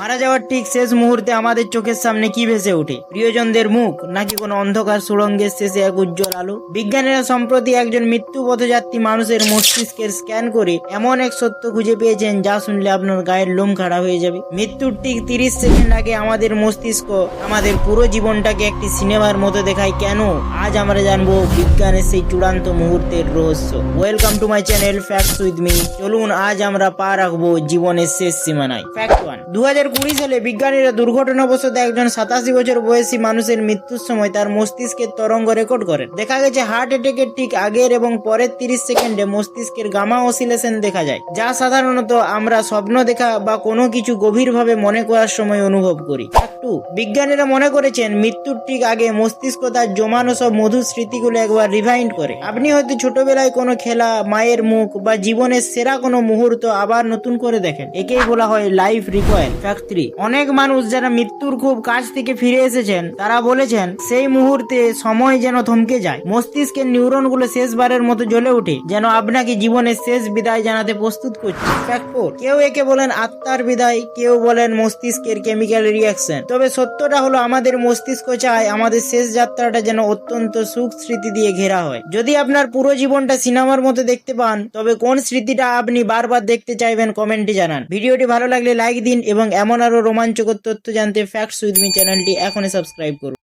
মারা যাওয়ার ঠিক শেষ মুহূর্তে আমাদের চোখের সামনে কি ভেসে ওঠে? প্রিয়জনদের মুখ, নাকি কোনো অন্ধকার সুড়ঙ্গের শেষে এক উজ্জ্বল আলো? বিজ্ঞানীরা সম্প্রতি একজন মৃত্যু পথযাত্রী মানুষের মস্তিষ্কের স্ক্যান করে এমন এক সত্য খুঁজে পেয়েছেন যা শুনলে আপনার গায়ের লোম খাড়া হয়ে যাবে। মৃত্যুর ঠিক 30 সেকেন্ড আগে আমাদের মস্তিষ্ক আমাদের পুরো জীবনটাকে একটি সিনেমার মতো দেখায় কেন? আজ আমরা জানবো বিজ্ঞানের সেই চূড়ান্ত মুহূর্তের রহস্য। Welcome to my channel facts with me. চলুন আজ আমরা পা রাখবো জীবনের শেষ সীমানায়। ফ্যাক্ট 1। 2020 সালে বিজ্ঞানীরা দুর্ঘটনাবশত একজন 87 বছর বয়সী মানুষের মৃত্যুর সময় তার মস্তিষ্কের তরঙ্গ রেকর্ড করেন। দেখা গেছে হার্ট অ্যাটাকের ঠিক আগের এবং পরের 30 সেকেন্ডে মস্তিষ্কের গামা অসিলেশন দেখা যায়, যা সাধারণত আমরা স্বপ্ন দেখা বা কোনো কিছু গভীরভাবে মনে করার সময় অনুভব করি। ফ্যাক্ট 2। বিজ্ঞানীরা মনে করেছেন মৃত্যুর ঠিক আগে মস্তিষ্ক তার জমানো সব মধুর স্মৃতিগুলো একবার রিভাইন্ড করে। আপনি হয়তো ছোটবেলায় কোনো খেলা, মায়ের মুখ বা জীবনের সেরা কোনো মুহূর্ত আবার নতুন করে দেখেন। একেই বলা হয় লাইফ রিকয়েল। ফ্যাক্ট 3। অনেক মানুষ যারা মৃত্যুর খুব কাছ থেকে ফিরে এসেছেন তারা বলেছেন সেই মুহূর্তে সময় যেন থমকে যায়। মস্তিষ্কের নিউরনগুলো শেষবারের মতো জ্বলে ওঠে, যেন আপনাকে জীবনের শেষ বিদায় জানাতে প্রস্তুত করছে। ফ্যাক্ট 4। কেউ একে বলেন আত্মার বিদায়, কেউ বলেন মস্তিষ্কের কেমিক্যাল রিয়াকশন। তবে সত্যটা হলো আমাদের মস্তিষ্ক চায় আমাদের শেষ যাত্রাটা যেন অত্যন্ত সুখ স্মৃতি দিয়ে ঘেরা হয়। যদি আপনার পুরো জীবনটা সিনেমার মতো দেখতে পান, তবে কোন স্মৃতিটা আপনি বারবার দেখতে চাইবেন কমেন্টে জানান। ভিডিওটি ভালো লাগলে লাইক দিন এবং এমন আরো রোমাঞ্চকর তথ্য জানতে ফ্যাক্টস উইথ মি চ্যানেলটি এখনই সাবস্ক্রাইব করুন।